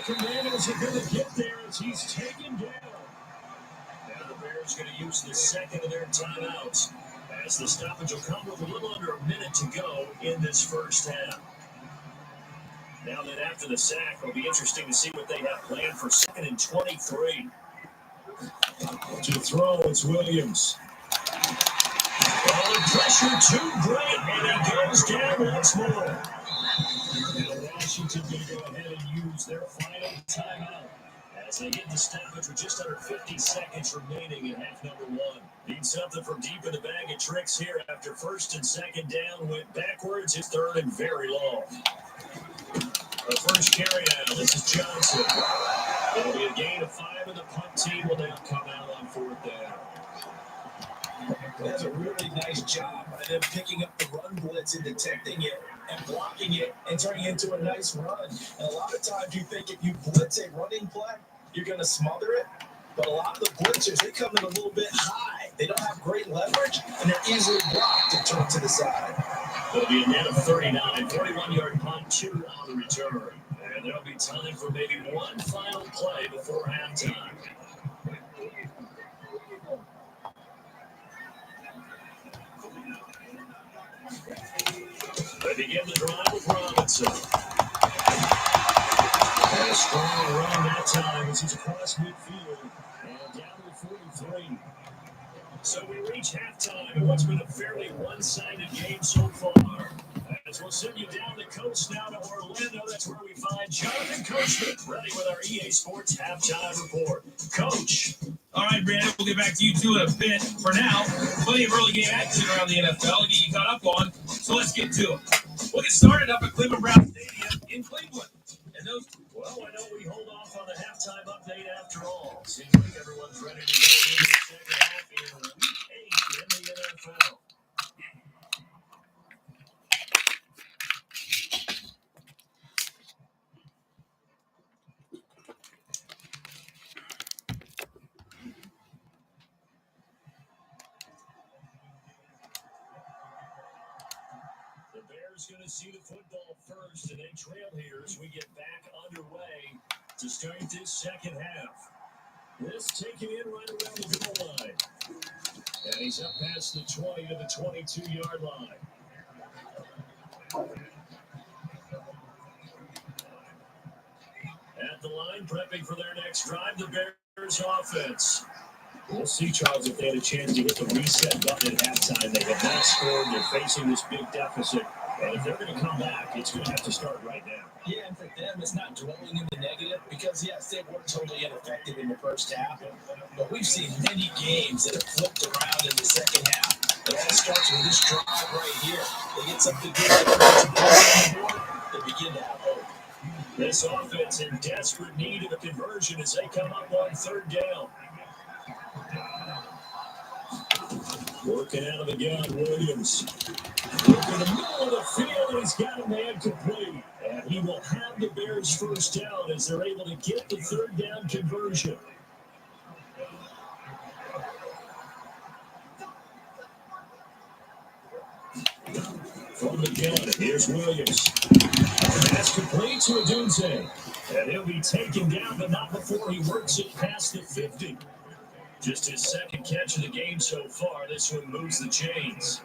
Commanders are going to get there as he's taken down. Now the Bears going to use the second of their timeouts as the stoppage will come with a little under a minute to go in this first half. Now then after the sack, it'll be interesting to see what they have planned for 2nd and 23. To throw, it's Williams. Oh, the pressure too great, and he goes down once more. And Washington going to go ahead and use their final timeout as they get the stoppage with just under 50 seconds remaining in half number one. Need something from deep in the bag of tricks here after 1st and 2nd down went backwards. It's 3rd and very long. The first carry now, this is Johnson. It'll be a gain of 5, and the punt team will now come out on 4th down. That's a really nice job by them picking up the run blitz and detecting it and blocking it and turning it into a nice run. And a lot of times you think if you blitz a running play, you're going to smother it. But a lot of the blitzers, they come in a little bit high. They don't have great leverage, and they're easily blocked and turned to the side. It'll be a net of 39, 41-yard punt, 2 on the return. And there'll be time for maybe one final play before halftime. They begin the drive with Robinson. And a strong run that time as he's across midfield and down to 43. So we reach halftime in what's been a fairly one-sided game so far. As we'll send you down the coast now to Orlando, that's where we find Jonathan Coachman ready with our EA Sports Halftime Report. Coach. All right, Brandon, we'll get back to you two in a bit. For now, plenty of early game action around the NFL to get you caught up on, so let's get to it. We'll get started up at Cleveland Brown Stadium in Cleveland. And those, well, I know we hold off on the halftime update after all. Seems like everyone's ready to go into the second half in Week 8 in the NFL. Going to see the football first, and then trail here as we get back underway to start this second half. This taken in right around the goal line. And he's up past the 20 to the 22-yard line. At the line, prepping for their next drive, the Bears offense. We'll see, Charles, if they had a chance to hit the reset button at halftime. They have not scored. They're facing this big deficit. And if they're going to come back, it's going to have to start right now. Yeah, and for them, it's not dwelling in the negative because, yes, they were totally ineffective in the first half. But we've seen many games that have flipped around in the second half. It all starts with this drive right here. They get something good on the board, they begin to have hope. This offense in desperate need of a conversion as they come up on 3rd down. Working out of the gun, Williams. Look in the middle of the field, and he's got a man complete. And he will have the Bears first down as they're able to get the 3rd down conversion. From the gun, here's Williams. Pass complete to Adunze. And he'll be taken down, but not before he works it past the 50. Just his 2nd catch of the game so far. This one moves the chains.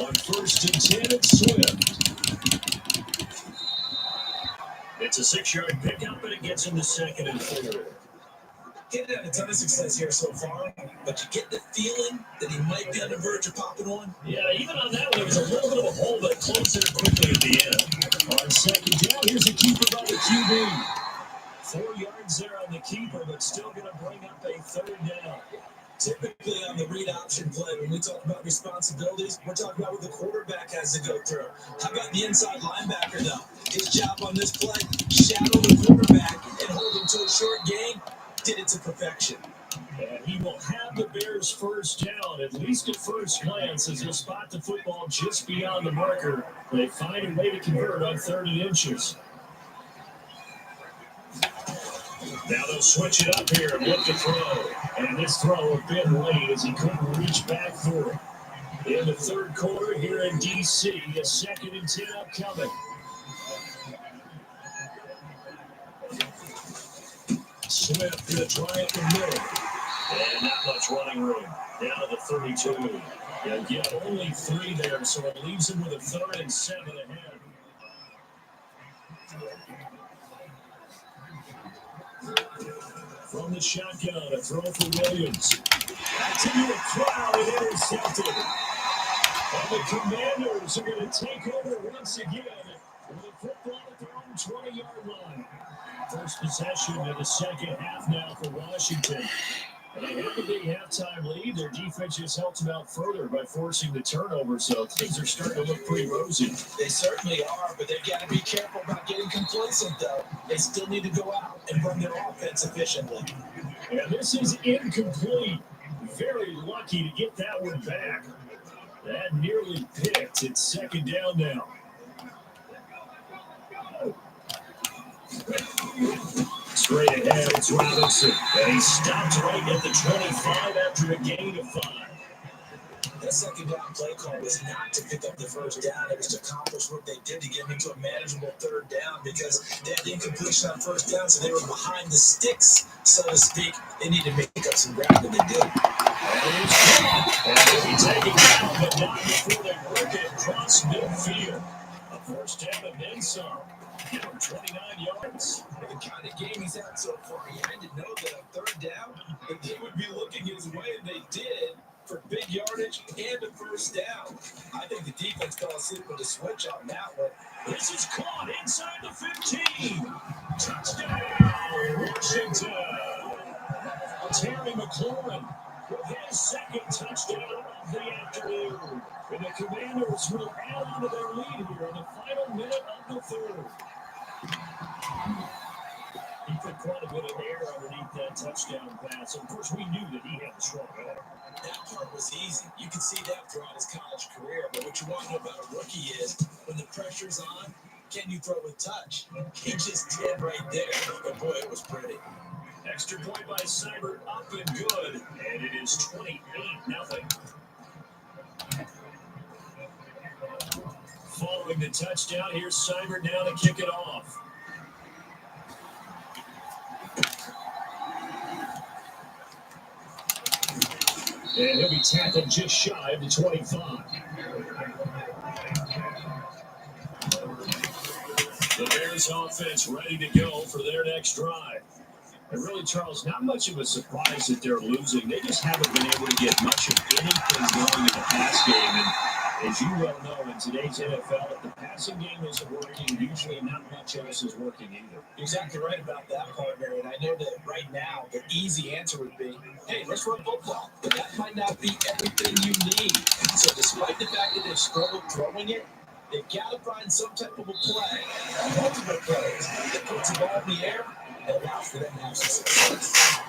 On 1st and 10, it's Swift. It's a 6-yard pickup, but it gets him to 2nd and 4. He hasn't had a ton of success here so far, but you get the feeling that he might be on the verge of popping one. Yeah, even on that one, there was a little bit of a hole, but it closed there quickly at the end. On 2nd down, here's a keeper by the QB. 4 yards there on the keeper, but still going to bring up a 3rd down. Typically on the read option play, when we talk about responsibilities, we're talking about what the quarterback has to go through. How about the inside linebacker, though? His job on this play, shadow the quarterback and hold him to a short gain. Did it to perfection. And he will have the Bears first down, at least at first glance, as he'll spot the football just beyond the marker. They find a way to convert on 3rd and inches. Now they'll switch it up here and look to throw. And this throw a bit late as he couldn't reach back for it. In the 3rd quarter here in D.C., a 2nd and 10 upcoming. Swift going to try it in the middle. And not much running room. Down to the 32. Yeah, only 3 there, so it leaves him with a 3rd and 7 ahead. From the shotgun, a throw for Williams. That's into a crowd and intercepted. And the Commanders are going to take over once again with a football at their own 20-yard line. First possession of the second half now for Washington. And they have a big halftime lead. Their defense just helped them out further by forcing the turnover, so things are starting to look pretty rosy. They certainly are, but they've got to be careful about getting complacent, though. They still need to go out and run their offense efficiently. And this is incomplete. Very lucky to get that one back. That nearly picked. It's 2nd down now. Straight ahead, it's Robinson. And he stopped right at the 25 after a gain of 5. That second down play call was not to pick up the first down. It was to accomplish what they did to get into a manageable 3rd down because they had incompletion on 1st down, so they were behind the sticks, so to speak. They needed to make up some ground, and they did. And they'll be taking down, but not before they work it across midfield. A 1st down and then some. 29 yards. The kind of game he's had so far, he had to know that on 3rd down, that they would be looking his way, and they did, for big yardage and a 1st down. I think the defense fell asleep with a switch on that one. This is caught inside the 15. Touchdown, Washington. Terry McLaurin with his 2nd touchdown of the afternoon. And the Commanders will add on to their lead here in the final minute of the 3rd. He put quite a bit of air underneath that touchdown pass. Of course, we knew that he had a strong arm. That part was easy. You can see that throughout his college career. But what you want to know about a rookie is when the pressure's on, can you throw with touch? He just did right there. But boy, it was pretty. Extra point by Seibert, up and good. And it is 28-0. Following the touchdown, here's Seibert now to kick it off. And he'll be tackled just shy of the 25. The Bears offense ready to go for their next drive. And really, Charles, not much of a surprise that they're losing. They just haven't been able to get much of anything going in the pass game. And as you well know, in today's NFL, if the passing game isn't working, usually not much else is working either. You're exactly right about that, partner. And I know that right now, the easy answer would be, hey, let's run football. But that might not be everything you need. So despite the fact that they've struggled throwing it, they've got to find some type of a play, multiple plays, that puts the ball in the air and allows for them to have some success.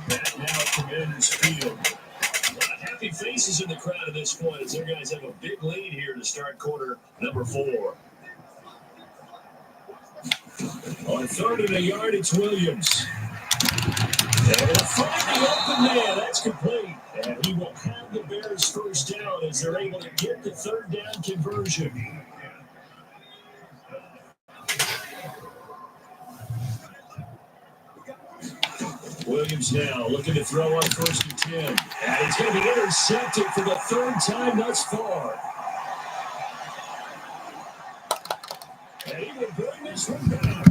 Back now, Commanders Field. A lot of happy faces in the crowd at this point as their guys have a big lead here to start quarter number 4. On 3rd and a yard, it's Williams. They're going to find the open man. That's complete. And he will have the Bears' 1st down as they're able to get the 3rd down conversion. Williams now looking to throw on 1st and 10. And he's going to be intercepted for the 3rd time thus far. And he will bring this one back.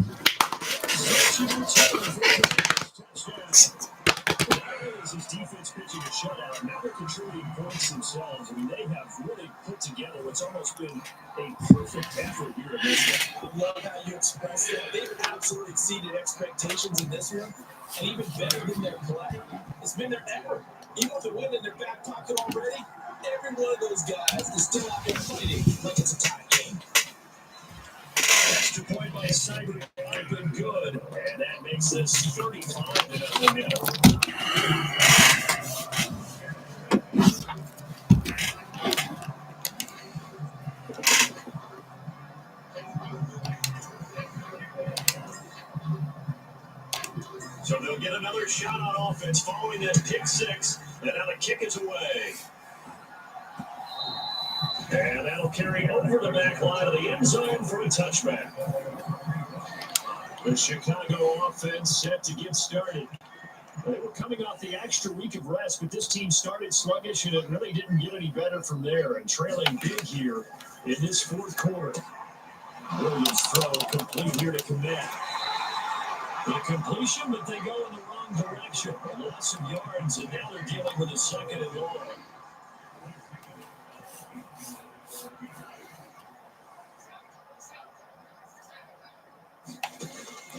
His defense pitching a shutout. Now they're contributing points themselves. I mean, they have really put together what's almost been a perfect effort here in this one. I love how you expressed that. They've absolutely exceeded expectations in this one, and even better than their play. It's been their effort. Even with the win in their back pocket already, every one of those guys is still out there fighting like it's a tie game. Extra point by Seibert, up and good, and that makes this 35-0 now. So they'll get another shot on offense following that pick 6, and now the kick is away. And that'll carry over the back line of the end zone for a touchback. The Chicago offense set to get started. They were coming off the extra week of rest, but this team started sluggish, and it really didn't get any better from there, and trailing big here in this fourth quarter. Williams' throw complete here to Komet. The completion, but they go in the wrong direction. A loss of yards, and now they're dealing with a second and long.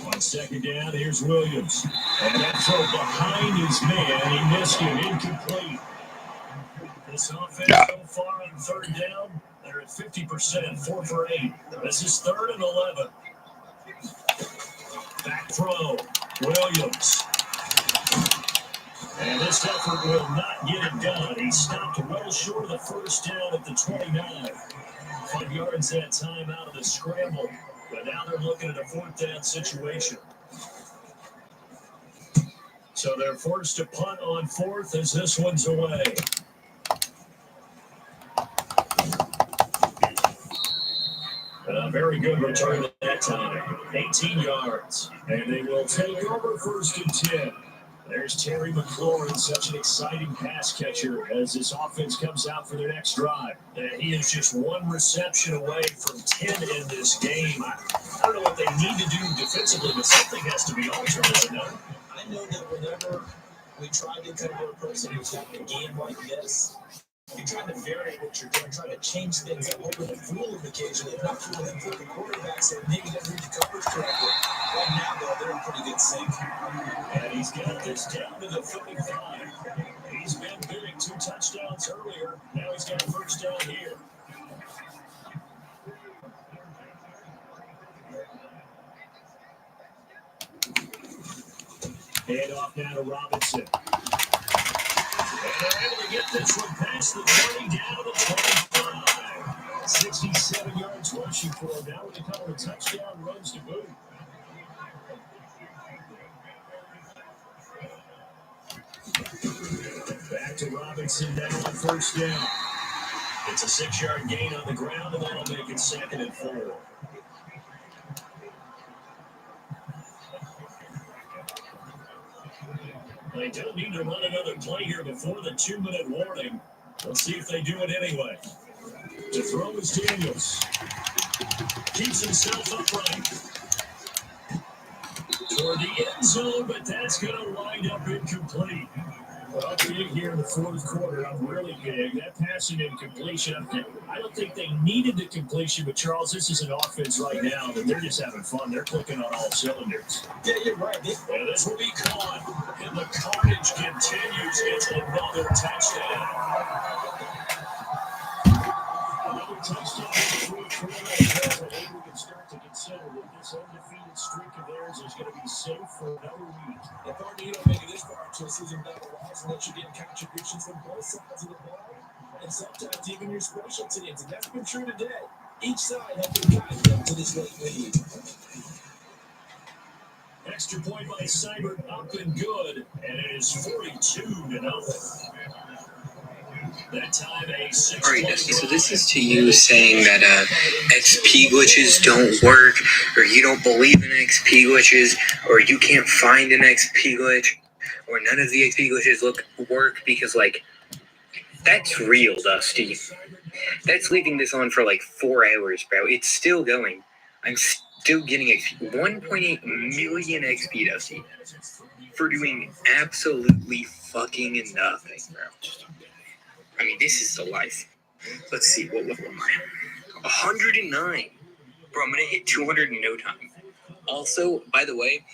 On second down, here's Williams. And that throw behind his man, he missed it, incomplete. This offense so far on third down, they're at 50%, 4 for 8. This is 3rd and 11. Back throw, Williams. And this effort will not get it done. He stopped well short of the first down at the 29. 5 yards that time out of the scramble. But now they're looking at a 4th down situation. So they're forced to punt on 4th as this one's away. A very good return at that time. 18 yards. And they will take over 1st and 10. There's Terry McLaurin, such an exciting pass catcher as this offense comes out for their next drive. And he is just 1 reception away from 10 in this game. I don't know what they need to do defensively, but something has to be altered, isn't it? I know that whenever we try to cover a person who's having a game like this, you're trying to vary what you're doing, trying to change things up, hoping to fool them occasionally, if not fool them, fool the quarterback, so maybe they read the coverage correctly. Right now, though, they're in pretty good sync. And he's got this down to the 35. He's been big, 2 touchdowns earlier. Now he's got a 1st down here. Hand off now to Robinson. And they're able to get this one past the 20 down to the 25. 67 yards rushing for him. Now with a couple of touchdown runs to boot. Back to Robinson now on 1st down. It's a 6-yard gain on the ground, and that'll make it 2nd and 4. They don't need to run another play here before the 2-minute warning. Let's see if they do it anyway. To throw is Daniels. Keeps himself upright. Toward the end zone, but that's going to wind up incomplete. Well, big here in the 4th quarter. I'm really big. That passing incompletion, I don't think they needed the completion, but Charles, this is an offense right now that they're just having fun. They're clicking on all cylinders. Yeah, you're right. And this will be caught, and the carnage continues. It's another touchdown. Another touchdown in the 4th quarter. I think we can start to consider that this undefeated streak of theirs is going to be safe for another week. And partner, you don't make it this far into a season without a loss unless you're getting contributions from both sides of the ball, and sometimes even your special teams. And that's been true today. Each side helping guide them to this late lead. Extra point by Seibert, up and good, and it is 42-0. That time a 6. Alright, Dusty, so this is to you saying that XP glitches don't work, or you don't believe in XP glitches, or you can't find an XP glitch, or none of the XP glitches work because, like, that's real, Dusty. That's leaving this on for like 4 hours, bro. It's still going. I'm still getting XP. 1.8 million XP, Dusty, for doing absolutely fucking nothing, bro. I mean, this is the life. Let's see, what level am I? 109. Bro, I'm gonna hit 200 in no time. Also, by the way,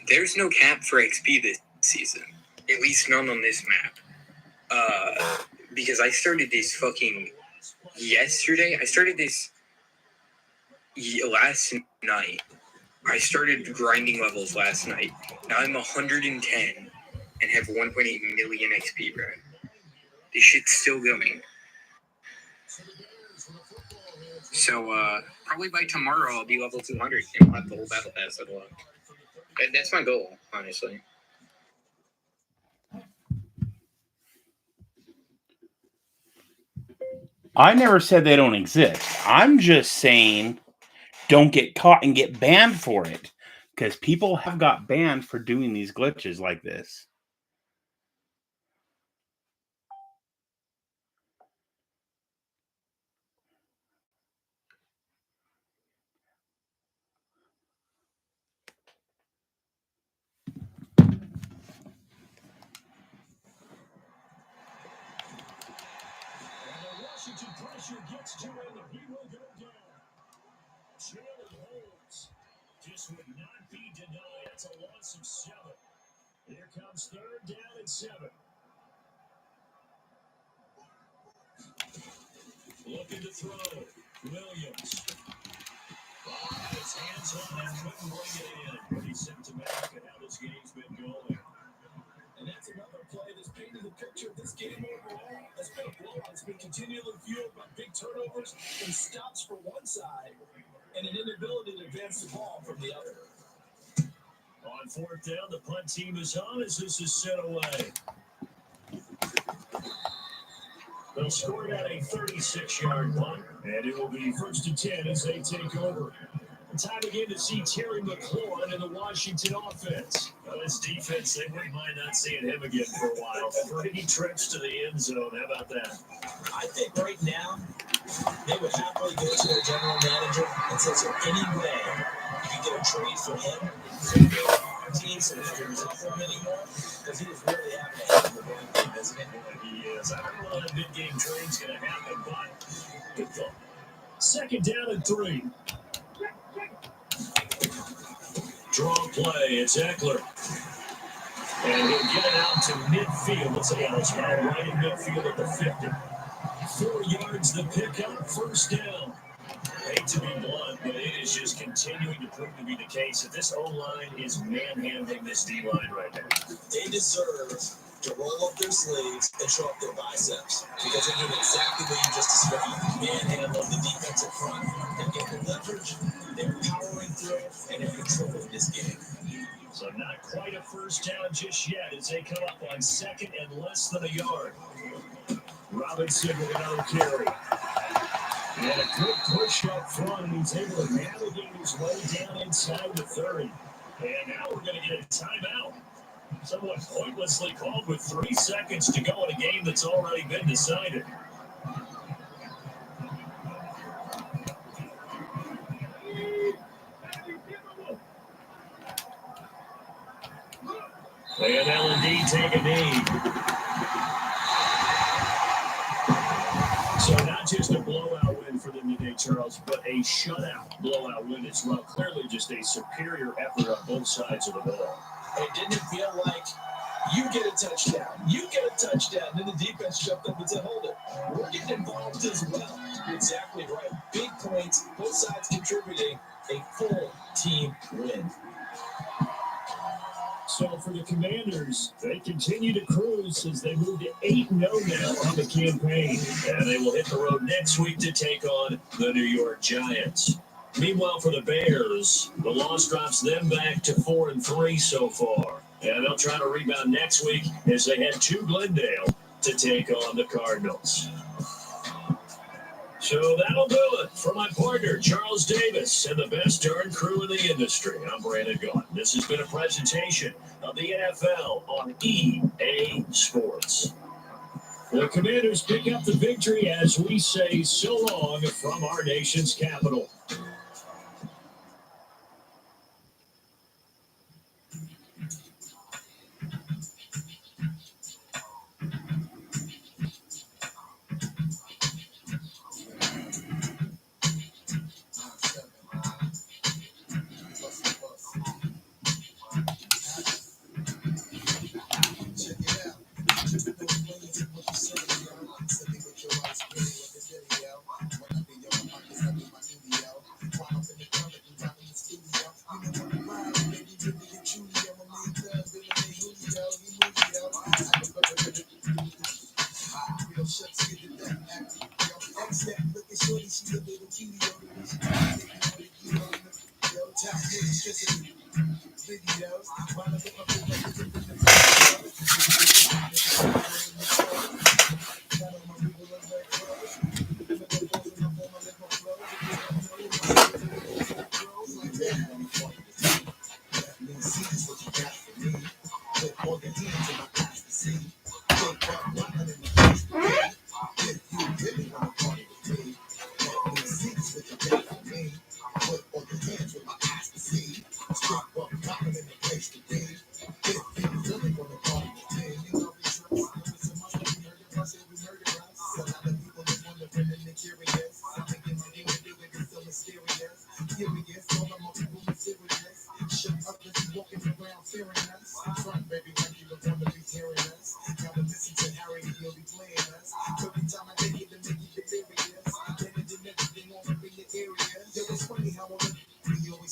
there's no cap for XP this season. At least none on this map. Because I started this fucking yesterday. I started this last night. I started grinding levels last night. Now I'm 110 and have 1.8 million XP, bro. This shit's still going. So, probably by tomorrow I'll be level 200 and we'll have the whole battle pass unlocked. That's my goal, honestly. I never said they don't exist. I'm just saying don't get caught and get banned for it, because people have got banned for doing these glitches like this. Washington pressure gets to him. He will go down. Jalen holds. Just would not be denied. That's a loss of 7. Here comes 3rd down and 7. Looking to throw. Williams. His hands on it. Couldn't bring it in. But he's symptomatic of how this game's been going. And that's another play that's painted the picture of this game overall. It's been a blowout. It's been continually fueled by big turnovers and stops for one side and an inability to advance the ball from the other. On 4th down, the punt team is on as this is set away. They'll score it at a 36-yard punt, and it will be 1st and 10 as they take over. Time again to see Terry McLaurin in the Washington offense. Now, this defense, they wouldn't mind not seeing him again for a while. 3 trips to the end zone. How about that? I think right now, they would happily go to their general manager and say, is there any way you can get a trade for him? Team so that he doesn't him anymore? Because he was really having a heck of a going game, isn't it? He is. I don't know that mid-game trade's going to happen, but good thought. 2nd down and 3. Draw play, it's Eckler. And he'll get it out to midfield. Let's say it's right in midfield at the 50. 4 yards the pickup, 1st down. Hate to be blunt, but it is just continuing to prove to be the case that this O-line is manhandling this D-line right now. They deserve to roll up their sleeves and show up their biceps because they're doing exactly what you just described. Manhandle the defensive front. They're getting the leverage, they're powering through, and they're controlling this game. So not quite a 1st down just yet as they come up on 2nd and less than a yard. Robinson with another carry. And a good push up front, and he's able to navigate his way down inside the 30. And now we're going to get a timeout. Somewhat pointlessly called with 3 seconds to go in a game that's already been decided. And L&D take a knee. So not just a blowout win for them today, Charles, but a shutout blowout win as well. Clearly just a superior effort on both sides of the ball. It didn't feel like you get a touchdown, you get a touchdown. Then the defense jumped up and said, hold it. We're getting involved as well. You're exactly right. Big points, both sides contributing, a full team win. So for the Commanders, they continue to cruise as they move to 8-0 now on the campaign. And they will hit the road next week to take on the New York Giants. Meanwhile, for the Bears, the loss drops them back to 4-3 so far. And they'll try to rebound next week as they head to Glendale to take on the Cardinals. So that'll do it for my partner, Charles Davis, and the best darn crew in the industry. I'm Brandon Gaunt. This has been a presentation of the NFL on EA Sports. The Commanders pick up the victory as we say so long from our nation's capital.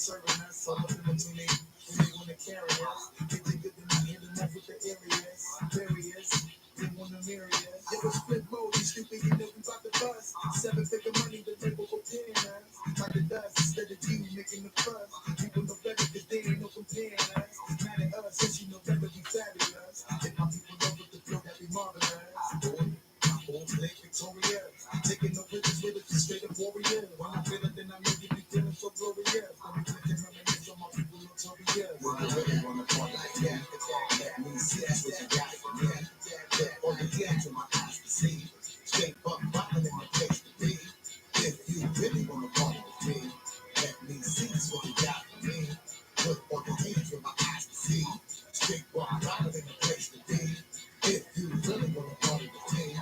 serving us, so looking between they want to carry us. They think that they're not in enough with the areas, barriers. They want to marry us. Yeah, it's flip mode, you stupid, you know we about to bust. 7-figure money, the label for paying us. Like the dust, instead of you making the fuss. People know better because they ain't no comparing us. Mad at us, since you know better, we fabulous. If my people know what the flow that we marvelous. Lake Victoria, taking no pictures with it, just straight up warrior. When I feel it, then I know you be feeling so glorious. Let me click and reminisce on my people notorious. When you really wanna part like that, let me see that's what you got for me. All the gas in my eyes to see, straight up bottom in the place to be. If you really wanna party with me, let me see that's what you got for me. Put all the hands in my eyes to see, straight up bottom in the place to be. If you really wanna party with me.